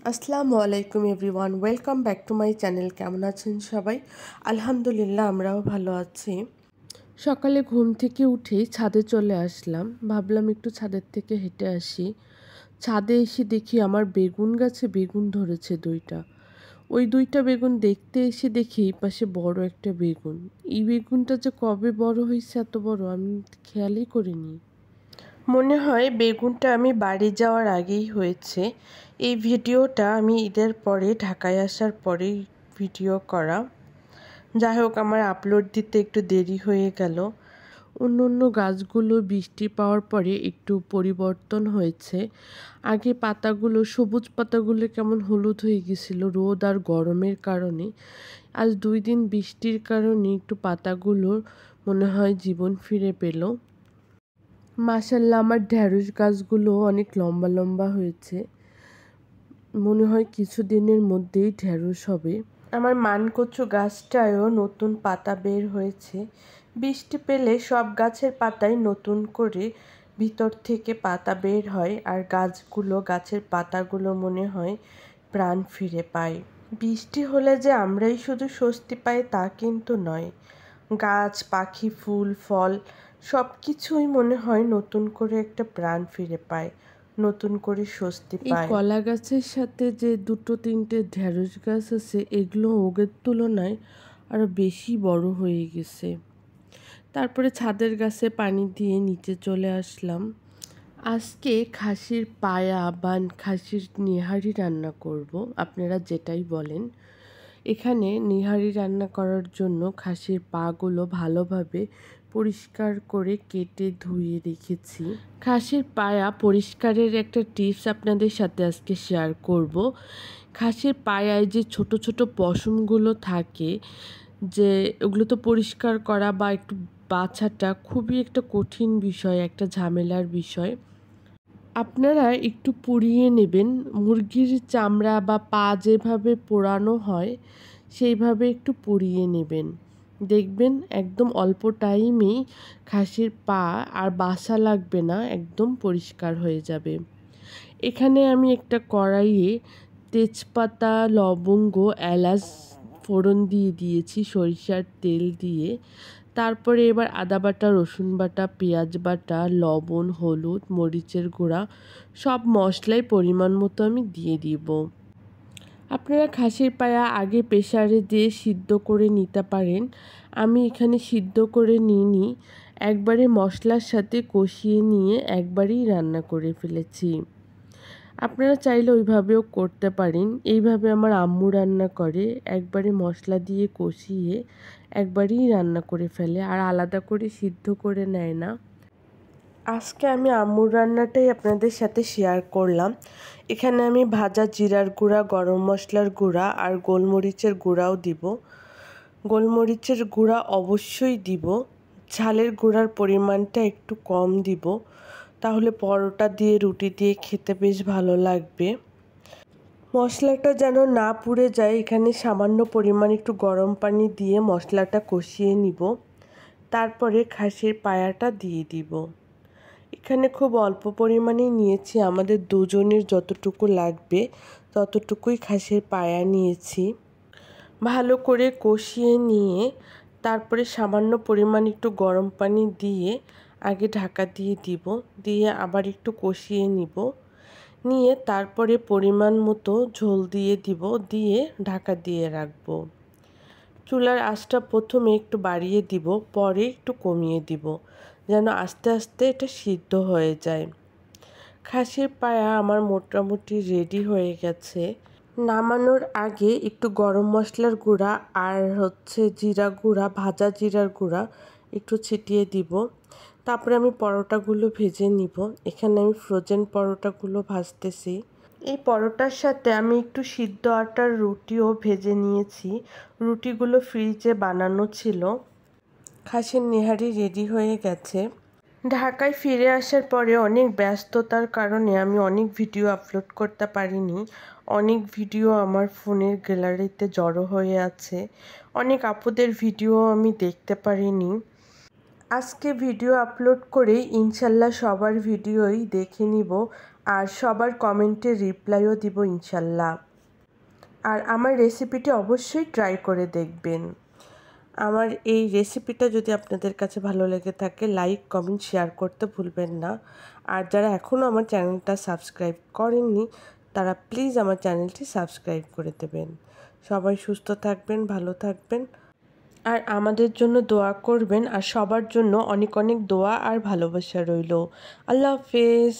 আসসালামু আলাইকুম everyone, welcome back to my channel. কেমন আছেন সবাই? আলহামদুলিল্লাহ, আমরাও ভালো আছি। সকালে ঘুম থেকে উঠেই ছাদে চলে আসলাম, ভাবলাম একটু ছাদের থেকে হেঁটে আসি। ছাদে এসে দেখি আমার বেগুন গাছে বেগুন ধরেছে দুইটা। ওই দুইটা বেগুন দেখতে এসে দেখি এই পাশে বড় একটা বেগুন। এই বেগুনটা যে কবে বড় হয়েছে এত বড় আমি খেয়ালই করিনি। মনে হয় বেগুনটা আমি বাড়ি যাওয়ার আগেই হয়েছে। এই ভিডিওটা আমি ঈদের পরে ঢাকায় আসার পরেই ভিডিও করা। যাই হোক, আমার আপলোড দিতে একটু দেরি হয়ে গেল। অন্য গাছগুলো বৃষ্টি পাওয়ার পরে একটু পরিবর্তন হয়েছে। আগে পাতাগুলো, সবুজ পাতাগুলো কেমন হলুদ হয়ে গেছিল রোদ আর গরমের কারণে। আজ 2 দিন বৃষ্টির কারণে একটু পাতাগুলোর মনে হয় জীবন ফিরে পেল। মাশাআল্লাহ, আমার ঢ্যাঁড়স গাছগুলো অনেক লম্বা লম্বা হয়েছে। মনে হয় কিছুদিনের মধ্যেই ঢ্যাঁড়স হবে। আমার মানকচু গাছটায়ও নতুন পাতা বের হয়েছে। বৃষ্টি পেলে সব গাছের পাতাই নতুন করে ভিতর থেকে পাতা বের হয়, আর গাছের পাতাগুলো মনে হয় প্রাণ ফিরে পায়। বৃষ্টি হলে যে আমরাই শুধু স্বস্তি পাই তা কিন্তু নয়। গাছ, পাখি, ফুল, ফল সব কিছুই মনে হয় নতুন করে একটা প্রাণ ফিরে পায়, নতুন করে স্বস্তি পায়। এই কলা গাছের সাথে যে 2-3টে ঢ্যাঁড়স গাছ আছে, এগুলো ওগের তুলনায় আরও বেশি বড় হয়ে গেছে। তারপরে ছাদের গাছে পানি দিয়ে নিচে চলে আসলাম। আজকে খাসির পায়া বা খাসির নেহারি রান্না করব, আপনারা যেটাই বলেন। এখানে নেহারি রান্না করার জন্য খাসির পাগুলো ভালোভাবে পরিষ্কার করে কেটে ধুয়ে রেখেছি। খাসির পায়া পরিষ্কারের একটা টিপস আপনাদের সাথে আজকে শেয়ার করব। খাসির পায়ায় যে ছোট ছোট পশমগুলো থাকে, যে ওগুলো তো পরিষ্কার করা বা একটু বাছাটা খুবই একটা কঠিন বিষয়, একটা ঝামেলার বিষয়। আপনারা একটু পুড়িয়ে নেবেন। মুরগির চামড়া বা পা যেভাবে পোড়ানো হয় সেইভাবে একটু পুড়িয়ে নেবেন। দেখবেন একদম অল্প টাইমেই খাসির পা আর বাসা লাগবে না, একদম পরিষ্কার হয়ে যাবে। এখানে আমি একটা কড়াইয়ে তেজপাতা, লবঙ্গ, এলাচ ফোড়ন দিয়ে দিয়েছি সরিষার তেল দিয়ে। তারপরে এবার আদা বাটা, রসুন বাটা, পেঁয়াজ বাটা, লবণ, হলুদ, মরিচের গুঁড়া সব মশলাই পরিমাণ মতো আমি দিয়ে দিব। আপনারা খাসির পায়া আগে প্রেসারে দিয়ে সিদ্ধ করে নিতে পারেন। আমি এখানে সিদ্ধ করে নিইনি, একবারে মশলার সাথে কষিয়ে নিয়ে একবারেই রান্না করে ফেলেছি। আপনারা চাইলে ওইভাবেও করতে পারেন। এইভাবে আমার আম্মু রান্না করে, একবারে মশলা দিয়ে কষিয়ে একবারেই রান্না করে ফেলে, আর আলাদা করে সিদ্ধ করে নেয় না। আজকে আমি আম্মুর রান্নাটাই আপনাদের সাথে শেয়ার করলাম। এখানে আমি ভাজা জিরার গুঁড়া, গরম মশলার গুঁড়া আর গোলমরিচের গুঁড়াও দিব। গোলমরিচের গুঁড়া অবশ্যই দিব, ঝালের গুঁড়ার পরিমাণটা একটু কম দিব, তাহলে পরোটা দিয়ে, রুটি দিয়ে খেতে বেশ ভালো লাগবে। মশলাটা যেন না পুড়ে যায়, এখানে সামান্য পরিমাণ একটু গরম পানি দিয়ে মশলাটা কষিয়ে নিব। তারপরে খাসির পায়াটা দিয়ে দিব। এখানে খুব অল্প পরিমাণেই নিয়েছি, আমাদের দুজনের যতটুকু লাগবে ততটুকুই খাসির পায়া নিয়েছি। ভালো করে কষিয়ে নিয়ে তারপরে সামান্য পরিমাণ একটু গরম পানি দিয়ে আগে ঢাকা দিয়ে দিব, দিয়ে আবার একটু কষিয়ে নিয়ে তারপরে পরিমাণ মতো ঝোল দিয়ে দিব, দিয়ে ঢাকা দিয়ে রাখবো। চুলার আঁচটা প্রথমে একটু বাড়িয়ে দিব, পরে একটু কমিয়ে দিব, যেন আস্তে আস্তে এটা সিদ্ধ হয়ে যায়। খাসির পায়া আমার মোটামুটি রেডি হয়ে গেছে। নামানোর আগে একটু গরম মশলার গুঁড়া আর জিরা গুঁড়া, ভাজা জিরার গুঁড়া একটু ছিটিয়ে দিব। তারপরে আমি পরোটাগুলো ভেজে নিব। এখানে আমি ফ্রোজেন পরোটাগুলো ভাজতেছি। এই পরোটার সাথে আমি একটু সিদ্ধ আটার রুটিও ভেজে নিয়েছি। রুটিগুলো ফ্রিজে বানানো ছিল। খাসির নেহারি রেডি হয়ে গেছে। ঢাকায় ফিরে আসার পরে অনেক ব্যস্ততার কারণে আমি অনেক ভিডিও আপলোড করতে পারিনি। অনেক ভিডিও আমার ফোনের গ্যালারিতে জড়ো হয়ে আছে। অনেক আপুদের ভিডিও আমি দেখতে পারিনি। আজকে ভিডিও আপলোড করে ইনশাল্লাহ সবার ভিডিওই দেখে নিব আর সবার কমেন্টে রিপ্লাইও দিব ইনশাল্লাহ। আর আমার রেসিপিটি অবশ্যই ট্রাই করে দেখবেন। আমার এই রেসিপিটা যদি আপনাদের কাছে ভালো লেগে থাকে লাইক কমেন্ট শেয়ার করতে ভুলবেন না। আর যারা এখনও আমার চ্যানেলটা সাবস্ক্রাইব করেননি তারা প্লিজ আমার চ্যানেলটি সাবস্ক্রাইব করে দেবেন। সবাই সুস্থ থাকবেন, ভালো থাকবেন আর আমাদের জন্য দোয়া করবেন। আর সবার জন্য অনেক অনেক দোয়া আর ভালোবাসা রইল। আল্লাহ হাফেজ।